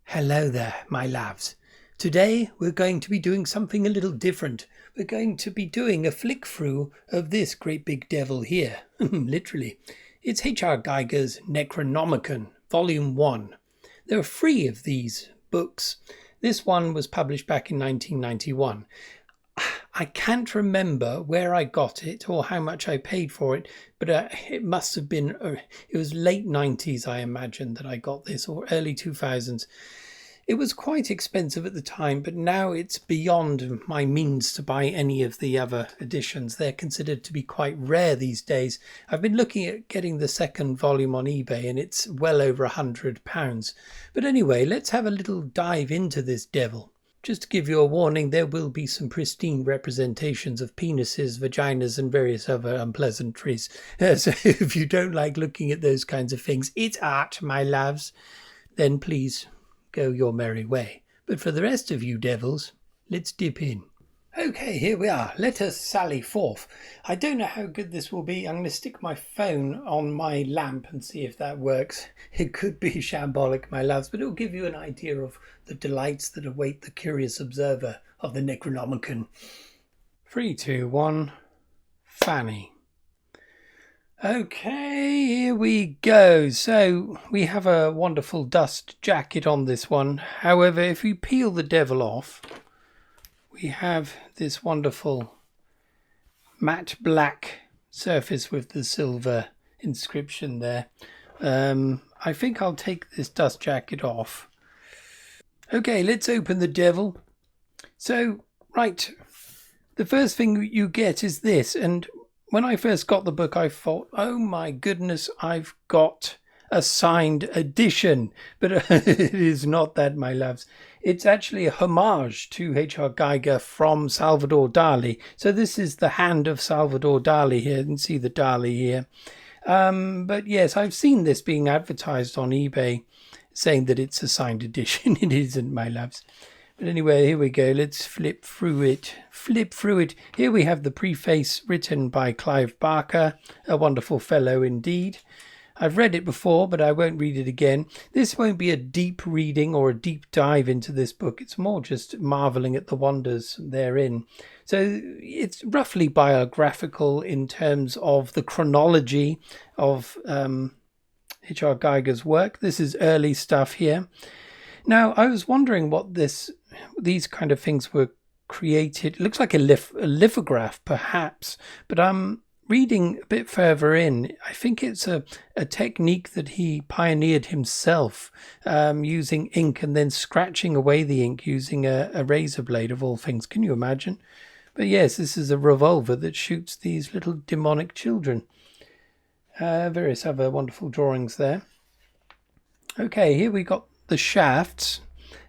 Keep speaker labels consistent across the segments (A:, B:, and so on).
A: Hello there, my loves. Today we're going to be doing something a little different. We're going to be doing a flick through of this great big devil here. Literally. It's H.R. Giger's Necronomicon, Volume 1. There are 3 of these books. This one was published back in 1991. I can't remember where I got it or how much I paid for it, but it must have been, it was late 90s, I imagine, that I got this, or early 2000s. It was quite expensive at the time, but now it's beyond my means to buy any of the other editions. They're considered to be quite rare these days. I've been looking at getting the second volume on eBay, and it's well over £100. But anyway, let's have a little dive into this devil. Just to give you a warning, there will be some pristine representations of penises, vaginas, and various other unpleasantries. So if you don't like looking at those kinds of things, it's art, my loves, then please go your merry way. But for the rest of you devils, let's dip in. Okay, here we are. Let us sally forth. I don't know how good this will be. I'm going to stick my phone on my lamp and see if that works. It could be shambolic, my loves, but it will give you an idea of the delights that await the curious observer of the Necronomicon. 3, 2, 1, Fanny. Okay, here we go. So we have a wonderful dust jacket on this one. However, if you peel the devil off, we have this wonderful matte black surface with the silver inscription there. I think I'll take this dust jacket off. Okay, let's open the devil. So, right, the first thing you get is this. And when I first got the book, I thought, oh my goodness, I've got a signed edition. But it is not that, my loves. It's actually a homage to H.R. Giger from Salvador Dali. So this is the hand of Salvador Dali here. You can see the Dali here. But yes, I've seen this being advertised on eBay, saying that it's a signed edition. It isn't, my loves. But anyway, here we go. Let's flip through it. Here we have the preface written by Clive Barker, a wonderful fellow indeed. I've read it before, but I won't read it again. This won't be a deep reading or a deep dive into this book. It's more just marveling at the wonders therein. So it's roughly biographical in terms of the chronology of H.R. Giger's work. This is early stuff here. Now, I was wondering what these kind of things were created. It looks like a lithograph, perhaps, but reading a bit further in, I think it's a technique that he pioneered himself, using ink and then scratching away the ink using a razor blade, of all things. Can you imagine? But yes, this is a revolver that shoots these little demonic children. Various other wonderful drawings there. Okay, here we got the shafts.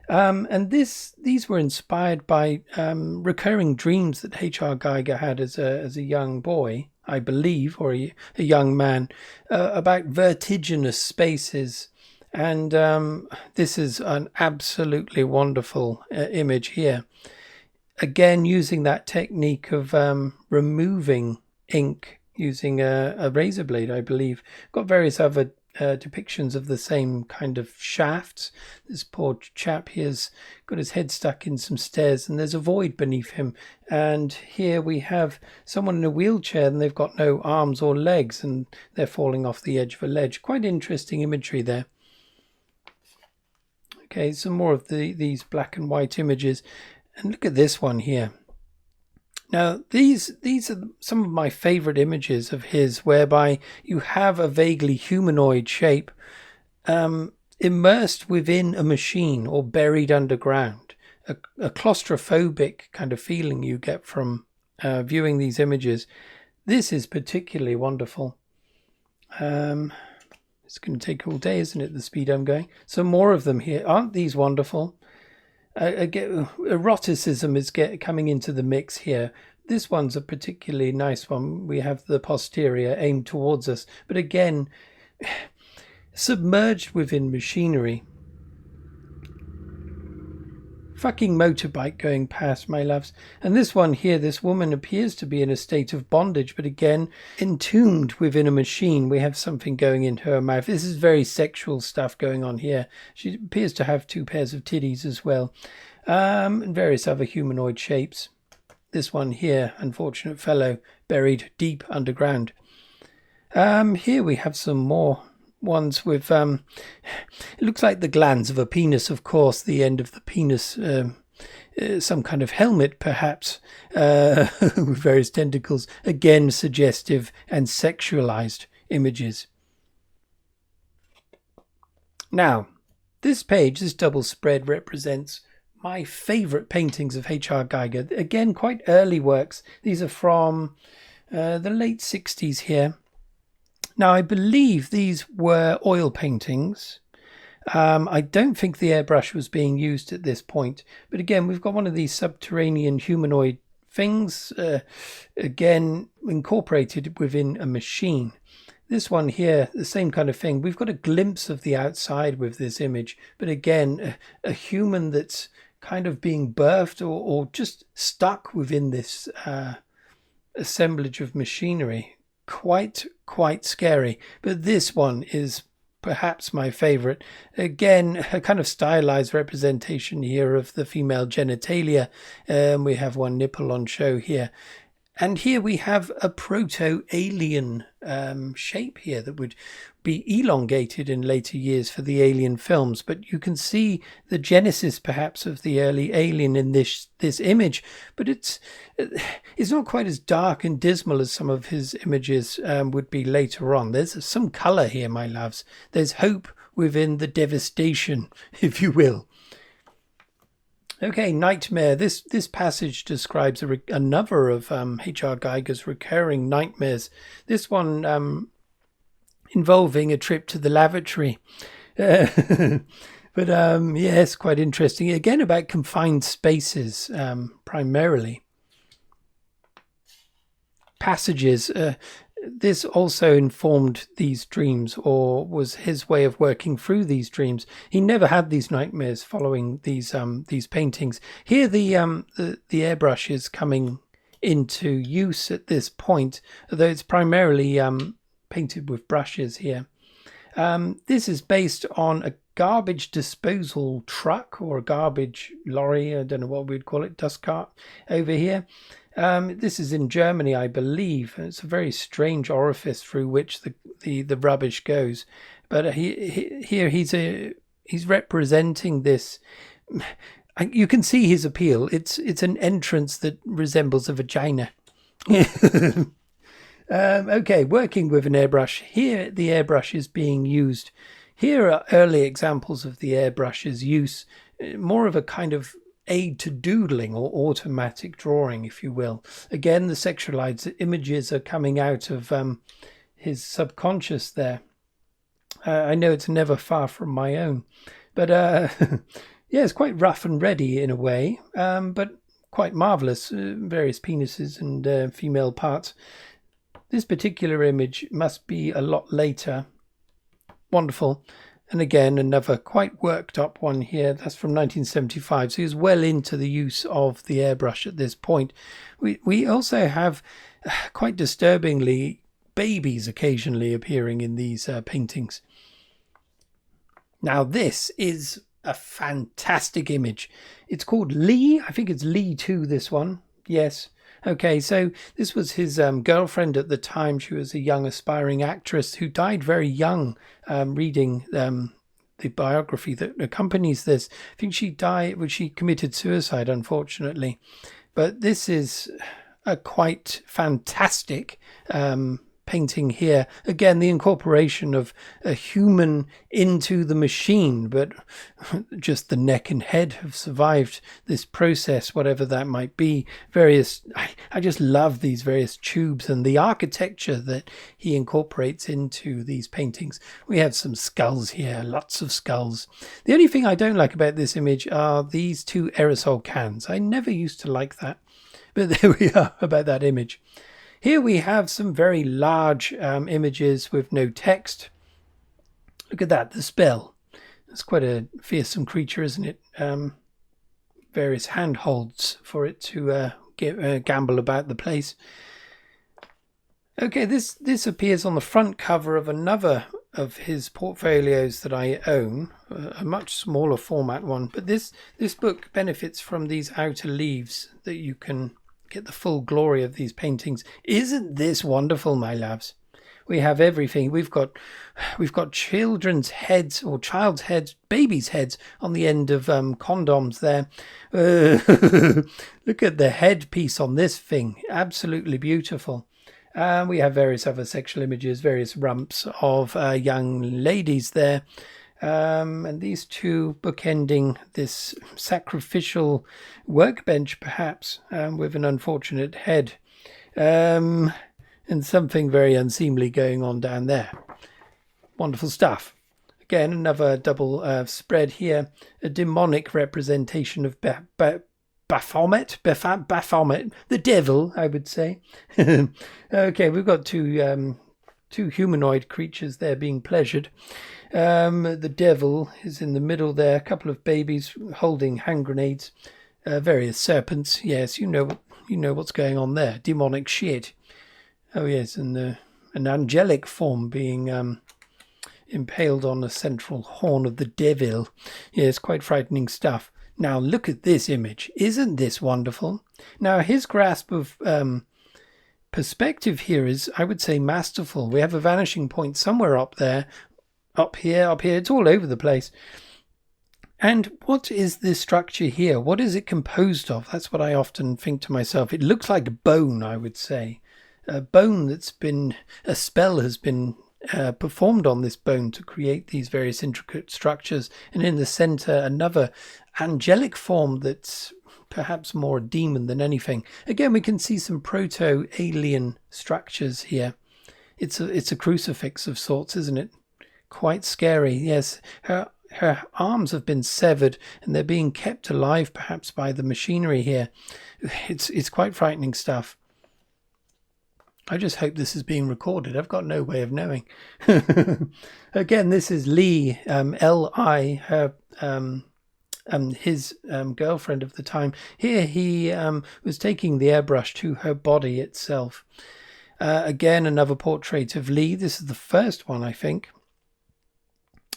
A: And these were inspired by recurring dreams that H.R. Giger had as a young boy, I believe, or a young man, about vertiginous spaces. And this is an absolutely wonderful image here. Again, using that technique of removing ink using a razor blade, I believe. Got various other depictions of the same kind of shafts. This poor chap here's got his head stuck in some stairs and there's a void beneath him. And here we have someone in a wheelchair and they've got no arms or legs and they're falling off the edge of a ledge. Quite interesting imagery there. Okay, some more of these black and white images. And look at this one here. Now, these are some of my favorite images of his, whereby you have a vaguely humanoid shape immersed within a machine or buried underground. A claustrophobic kind of feeling you get from viewing these images. This is particularly wonderful. It's going to take all day, isn't it, the speed I'm going? Some more of them here. Aren't these wonderful? Eroticism is coming into the mix here. This one's a particularly nice one. We have the posterior aimed towards us, but again, submerged within machinery. fucking motorbike going past, my loves. And this one here, this woman appears to be in a state of bondage, but again, entombed within a machine. We have something going into her mouth. This is very sexual stuff going on here. She appears to have 2 pairs of titties as well, and various other humanoid shapes. This one here, unfortunate fellow, buried deep underground. Here we have some more ones with it looks like the glands of a penis, of course, the end of the penis, some kind of helmet perhaps, with various tentacles, again suggestive and sexualized images. Now this page, this double spread, represents my favorite paintings of H.R. Giger. Again, quite early works. These are from the late 60s here. Now, I believe these were oil paintings. I don't think the airbrush was being used at this point. But again, we've got one of these subterranean humanoid things, again, incorporated within a machine. This one here, the same kind of thing. We've got a glimpse of the outside with this image. But again, a human that's kind of being birthed or just stuck within this assemblage of machinery. Quite scary, but this one is perhaps my favorite. Again, a kind of stylized representation here of the female genitalia. We have one nipple on show here, and here we have a proto-alien shape here that would be elongated in later years for the Alien films, but you can see the genesis perhaps of the early Alien in this image, but it's not quite as dark and dismal as some of his images would be later on. There's some color here, my loves. There's hope within the devastation, if you will. Okay, Nightmare. This passage describes another of H.R. Giger's recurring nightmares. This one involving a trip to the lavatory. But yes, quite interesting. Again, about confined spaces, primarily. Passages. This also informed these dreams, or was his way of working through these dreams. He never had these nightmares following these paintings. Here, the airbrush is coming into use at this point, although it's primarily painted with brushes here. This is based on a garbage disposal truck or a garbage lorry. I don't know what we'd call it, dust cart over here. This is in Germany, I believe. It's a very strange orifice through which the rubbish goes. But here he's representing this. You can see his appeal. It's an entrance that resembles a vagina. Okay, working with an airbrush. Here the airbrush is being used. Here are early examples of the airbrush's use, more of a kind of aid to doodling or automatic drawing, if you will. Again, the sexualized images are coming out of his subconscious there. I know it's never far from my own, but yeah, it's quite rough and ready in a way, but quite marvelous. Various penises and female parts. This particular image must be a lot later. Wonderful. And again, another quite worked up one here. That's from 1975. So he was well into the use of the airbrush at this point. We also have, quite disturbingly, babies occasionally appearing in these paintings. Now, this is a fantastic image. It's called Lee. I think it's Lee 2, this one. Yes. Okay, so this was his girlfriend at the time. She was a young aspiring actress who died very young. Reading the biography that accompanies this, I think she died when she committed suicide, unfortunately. But this is a quite fantastic painting here. Again, the incorporation of a human into the machine, but just the neck and head have survived this process, whatever that might be. I just love these various tubes and the architecture that he incorporates into these paintings. We have some skulls here, lots of skulls. The only thing I don't like about this image are these 2 aerosol cans. I never used to like that, but there we are about that image. Here we have some very large images with no text. Look at that, the spell. That's quite a fearsome creature, isn't it? various handholds for it to gambol about the place. Okay, this appears on the front cover of another of his portfolios that I own, a much smaller format one. But this book benefits from these outer leaves that you can get the full glory of these paintings. Isn't this wonderful, my loves? We have everything. We've got children's heads, or child's heads, babies' heads on the end of condoms there. Look at the headpiece on this thing. Absolutely beautiful. We have various other sexual images, various rumps of young ladies there. And these two bookending this sacrificial workbench, perhaps, with an unfortunate head. And something very unseemly going on down there. Wonderful stuff. Again, another double spread here. A demonic representation of Baphomet, the devil, I would say. Okay, we've got two humanoid creatures there being pleasured. The devil is in the middle there. A couple of babies holding hand grenades. Various serpents. Yes, you know what's going on there. Demonic shit. Oh yes, and an angelic form being impaled on a central horn of the devil. Yes, quite frightening stuff. Now look at this image. Isn't this wonderful? Now his grasp of perspective here is, I would say, masterful. We have a vanishing point somewhere up there, up here. It's all over the place. And what is this structure here? What is it composed of? That's what I often think to myself. It looks like bone, I would say. A bone a spell has been performed on this bone to create these various intricate structures. And in the center, another angelic form that's perhaps more a demon than anything. Again, we can see some proto-alien structures here. It's a crucifix of sorts, isn't it? Quite scary. Yes, her arms have been severed and they're being kept alive perhaps by the machinery here. It's quite frightening stuff. I just hope this is being recorded. I've got no way of knowing. Again, this is Lee, L.I., her, his girlfriend of the time. Here he was taking the airbrush to her body itself. Again, another portrait of Lee. This is the first one, I think.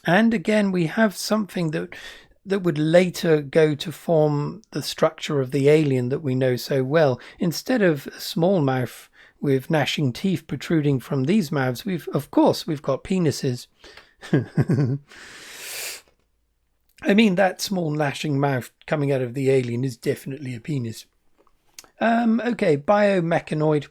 A: And again, we have something that would later go to form the structure of the alien that we know so well. Instead of a small mouth with gnashing teeth protruding from these mouths, we've got penises. I mean, that small gnashing mouth coming out of the alien is definitely a penis. Okay, biomechanoid.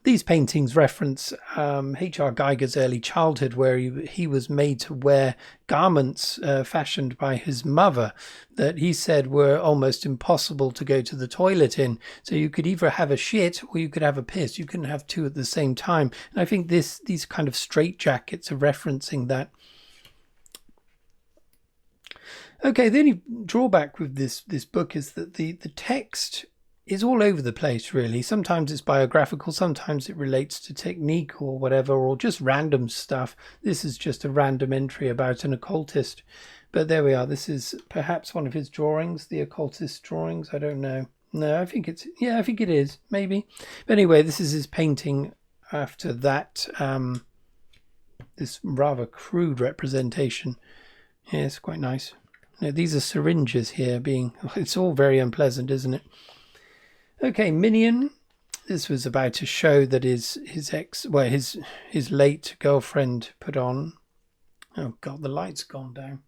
A: These paintings reference H.R. Giger's early childhood, where he was made to wear garments fashioned by his mother that he said were almost impossible to go to the toilet in. So you could either have a shit or you could have a piss. You couldn't have two at the same time. And I think these kind of straitjackets are referencing that. Okay, the only drawback with this book is that the text is all over the place, really. Sometimes it's biographical, sometimes it relates to technique or whatever, or just random stuff. This is just a random entry about an occultist. But there we are. This is perhaps one of his drawings, the occultist drawings. I don't know. No, I think it is, maybe. But anyway, this is his painting after that, this rather crude representation. Yeah, it's quite nice. Now, these are syringes here it's all very unpleasant, isn't it? Okay, Minion. This was about a show that his late girlfriend put on. Oh God, the light's gone down.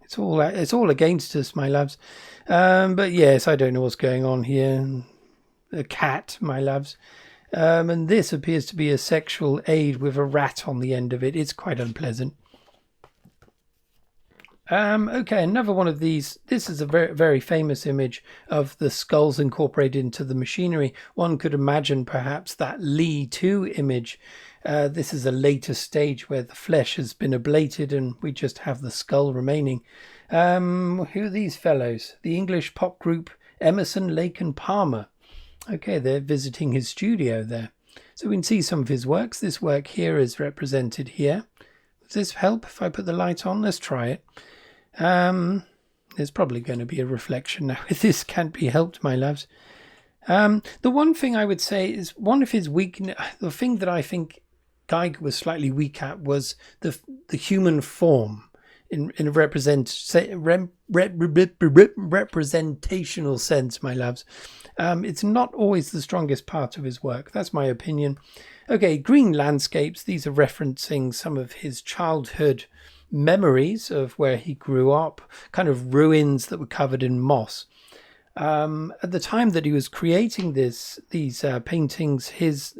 A: It's all against us, my loves. But yes, I don't know what's going on here. A cat, my loves. And this appears to be a sexual aid with a rat on the end of it. It's quite unpleasant. Okay, another one of these. This is a very, very famous image of the skulls incorporated into the machinery. One could imagine perhaps that Lee 2 image. This is a later stage where the flesh has been ablated and we just have the skull remaining. Who are these fellows? The English pop group Emerson, Lake and Palmer. Okay, they're visiting his studio there. So we can see some of his works. This work here is represented here. Does this help if I put the light on? Let's try it. There's probably going to be a reflection now. This can't be helped, my loves. The one thing I would say is one of his weakness, the thing that I think Giger was slightly weak at was the human form in a representational sense, my loves. It's not always the strongest part of his work. That's my opinion. Okay, green landscapes. These are referencing some of his childhood memories of where he grew up, kind of ruins that were covered in moss. At the time that he was creating these paintings,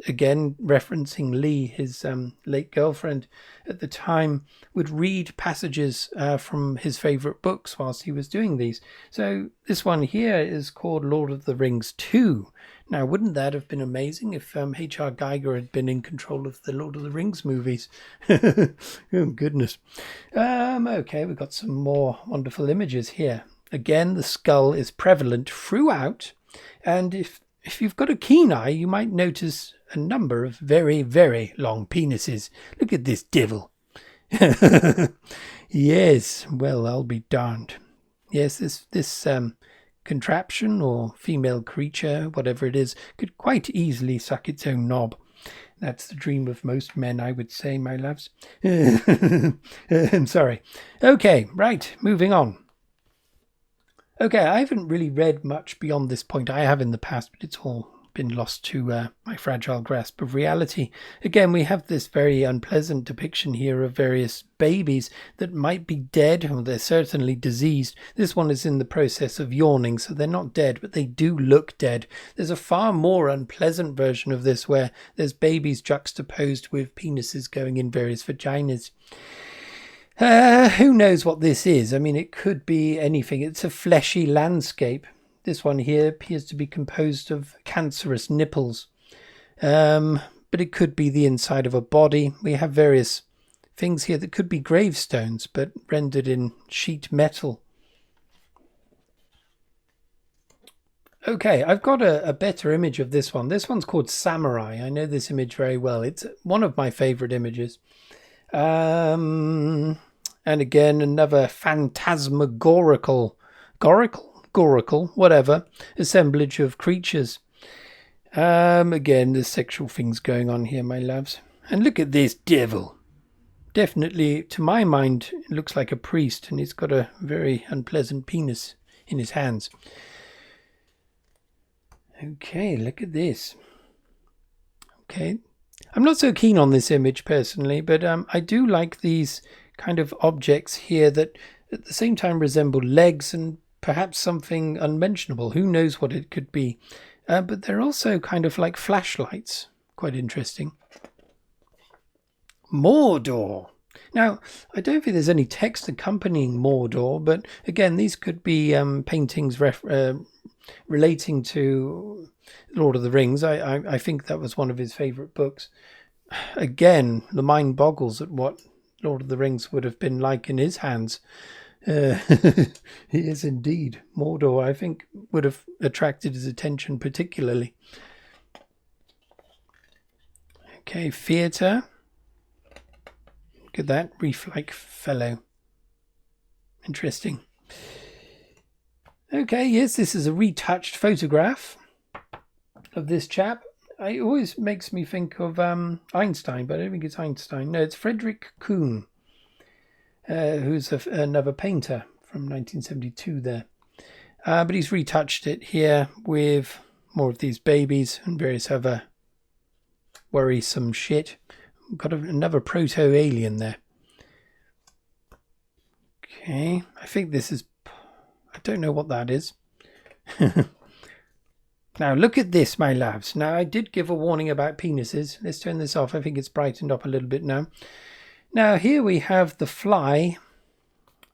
A: again referencing Lee, his late girlfriend at the time, would read passages from his favorite books whilst he was doing these. So this one here is called Lord of the Rings 2. Now, wouldn't that have been amazing if H.R. Giger had been in control of the Lord of the Rings movies? Oh, goodness. Okay, we've got some more wonderful images here. Again, the skull is prevalent throughout, and if you've got a keen eye, you might notice a number of very, very long penises. Look at this devil. Yes, well, I'll be darned. Yes, this contraption or female creature, whatever it is, could quite easily suck its own knob. That's the dream of most men, I would say, my loves. I'm sorry. Okay, right, moving on. Okay, I haven't really read much beyond this point. I have in the past, but it's all been lost to my fragile grasp of reality. Again, we have this very unpleasant depiction here of various babies that might be dead, or they're certainly diseased. This one is in the process of yawning, so they're not dead, but they do look dead. There's a far more unpleasant version of this where there's babies juxtaposed with penises going in various vaginas. Who knows what this is? I mean, it could be anything. It's a fleshy landscape. This one here appears to be composed of cancerous nipples. But it could be the inside of a body. We have various things here that could be gravestones, but rendered in sheet metal. Okay, I've got a better image of this one. This one's called Samurai. I know this image very well. It's one of my favorite images. And again, another phantasmagorical, whatever, assemblage of creatures. Again, there's sexual things going on here, my loves. And look at this devil. Definitely, to my mind, it looks like a priest, and he's got a very unpleasant penis in his hands. Okay, look at this. Okay. I'm not so keen on this image personally, but I do like these kind of objects here that at the same time resemble legs and perhaps something unmentionable. Who knows what it could be? But they're also kind of like flashlights. Quite interesting. Mordor. Now, I don't think there's any text accompanying Mordor, but again, these could be paintings relating to Lord of the Rings. I think that was one of his favourite books. Again, the mind boggles at what Lord of the Rings would have been like in his hands. He is indeed. Mordor, I think, would have attracted his attention particularly. Okay, theatre. Look at that reef-like fellow. Interesting. Okay, yes, this is a retouched photograph of this chap. It always makes me think of Einstein, but I don't think it's Einstein. No, it's Frederick Kuhn, who's another painter from 1972 there. But he's retouched it here with more of these babies and various other worrisome shit. We've got another proto-alien there. Okay, I think this is... I don't know what that is. Now, look at this, my loves. Now, I did give a warning about penises. Let's turn this off. I think it's brightened up a little bit now. Now, here we have the fly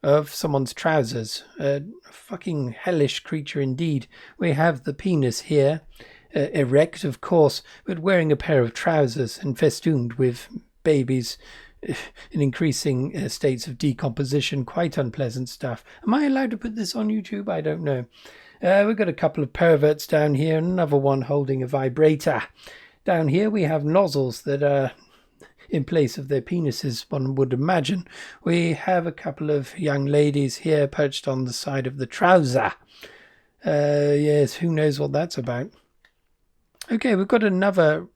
A: of someone's trousers. A fucking hellish creature indeed. We have the penis here, erect, of course, but wearing a pair of trousers and festooned with babies in increasing states of decomposition. Quite unpleasant stuff. Am I allowed to put this on YouTube? I don't know. We've got a couple of perverts down here, another one holding a vibrator. Down here we have nozzles that are in place of their penises, one would imagine. We have a couple of young ladies here perched on the side of the trouser. Yes, who knows what that's about. Okay, we've got another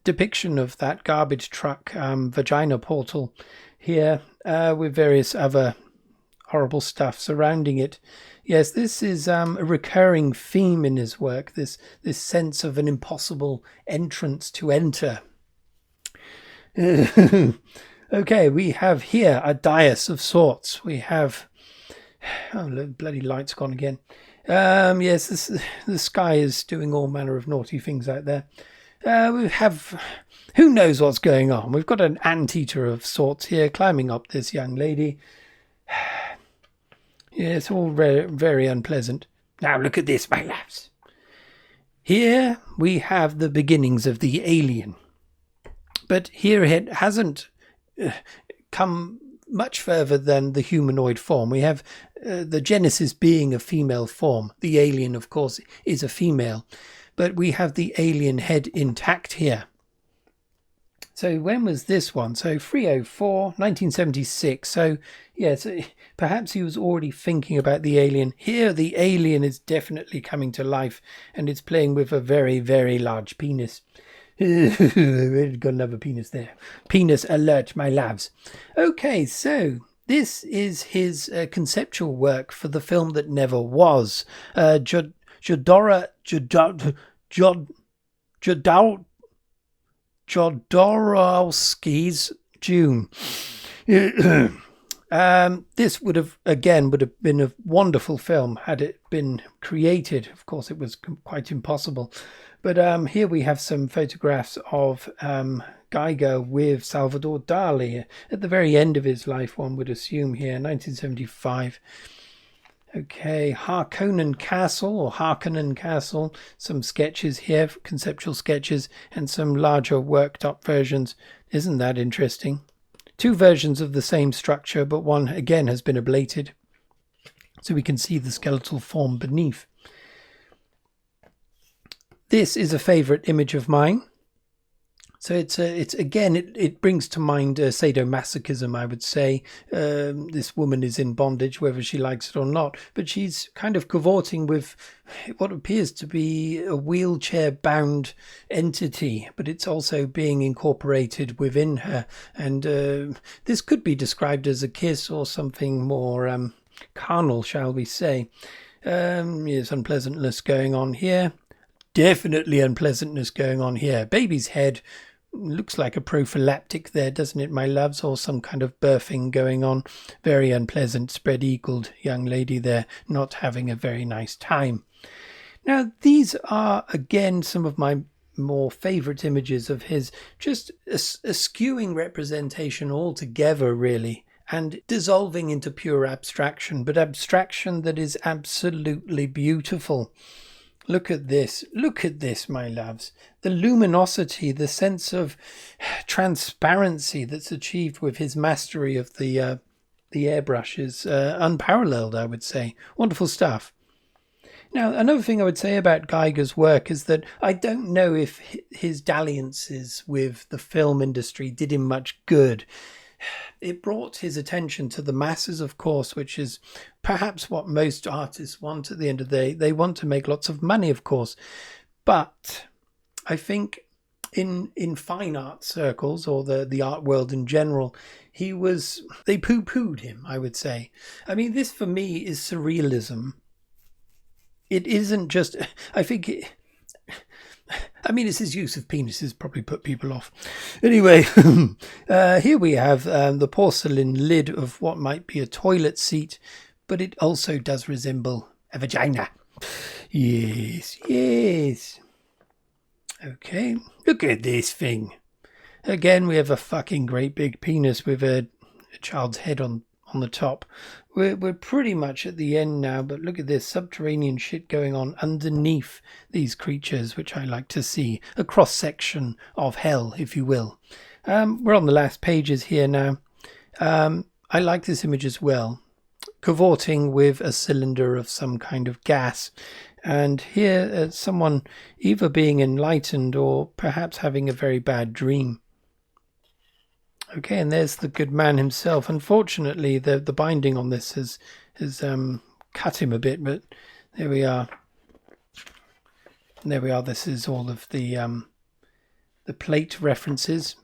A: depiction of that garbage truck vagina portal here with various other horrible stuff surrounding it. Yes, this is a recurring theme in his work, this sense of an impossible entrance to enter. Okay, we have here a dais of sorts. We have... Oh, the bloody light's gone again. Yes, the sky is doing all manner of naughty things out there. We have... Who knows what's going on? We've got an anteater of sorts here climbing up this young lady. Yeah, it's all very, very unpleasant. Now look at this, my loves. Here we have the beginnings of the alien. But here it hasn't come much further than the humanoid form. We have the Genesis being a female form. The alien, of course, is a female. But we have the alien head intact here. So when was this one? So 304, 1976. So yes, perhaps he was already thinking about the alien. Here the alien is definitely coming to life and it's playing with a very, very large penis. We've got another penis there. Penis alert, my loves. Okay, so this is his conceptual work for the film that never was. Jodorowsky's Dune. This would have been a wonderful film had it been created. Of course, it was quite impossible. But here we have some photographs of Giger with Salvador Dali at the very end of his life, one would assume here, 1975. Okay, Harkonnen Castle, some sketches here, conceptual sketches, and some larger worked up versions. Isn't that interesting? Two versions of the same structure, but one again has been ablated, so we can see the skeletal form beneath. This is a favourite image of mine. So it brings to mind sadomasochism, I would say. This woman is in bondage, whether she likes it or not, but she's kind of cavorting with what appears to be a wheelchair-bound entity, but it's also being incorporated within her. And this could be described as a kiss or something more carnal, shall we say. There's unpleasantness going on here. Definitely unpleasantness going on here. Baby's head looks like a prophylactic there, doesn't it, my loves? Or some kind of birthing going on. Very unpleasant, spread-eagled young lady there, not having a very nice time. Now, these are, again, some of my more favourite images of his. Just a skewing representation altogether, really, and dissolving into pure abstraction, but abstraction that is absolutely beautiful. Look at this, my loves. The luminosity, the sense of transparency that's achieved with his mastery of the airbrush is unparalleled, I would say. Wonderful stuff. Now, another thing I would say about Giger's work is that I don't know if his dalliances with the film industry did him much good. It brought his attention to the masses, of course, which is perhaps what most artists want at the end of the day. They want to make lots of money, of course. But I think in fine art circles, or the art world in general, they poo-pooed him, I would say. I mean, this for me is surrealism. It isn't just... it's his use of penises probably put people off. Anyway, here we have the porcelain lid of what might be a toilet seat, but it also does resemble a vagina. Yes. Okay, look at this thing. Again, we have a fucking great big penis with a child's head on the top. We're pretty much at the end now, but look at this subterranean shit going on underneath these creatures, which I like to see. A cross-section of hell, if you will. We're on the last pages here now. I like this image as well. Cavorting with a cylinder of some kind of gas. And here, someone either being enlightened or perhaps having a very bad dream. Okay, and there's the good man himself. Unfortunately, the binding on this has cut him a bit, but there we are. There we are. This is all of the plate references.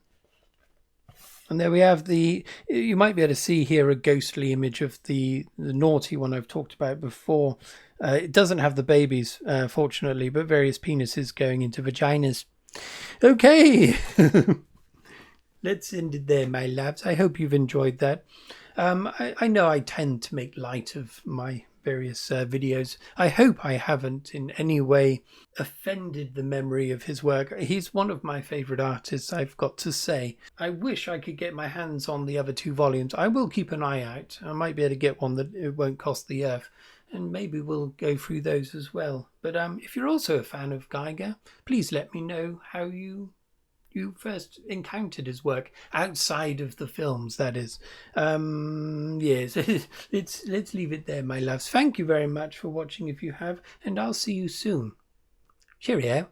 A: And there we have you might be able to see here a ghostly image of the naughty one I've talked about before. It doesn't have the babies, fortunately, but various penises going into vaginas. Okay. Let's end it there, my loves. I hope you've enjoyed that. I know I tend to make light of my various videos. I hope I haven't in any way offended the memory of his work. He's one of my favourite artists, I've got to say. I wish I could get my hands on the other 2 volumes. I will keep an eye out. I might be able to get one that it won't cost the earth. And maybe we'll go through those as well. But if you're also a fan of Giger, please let me know how you first encountered his work outside of the films, that is. Yes, let's leave it there, my loves. Thank you very much for watching if you have, and I'll see you soon. Cheerio.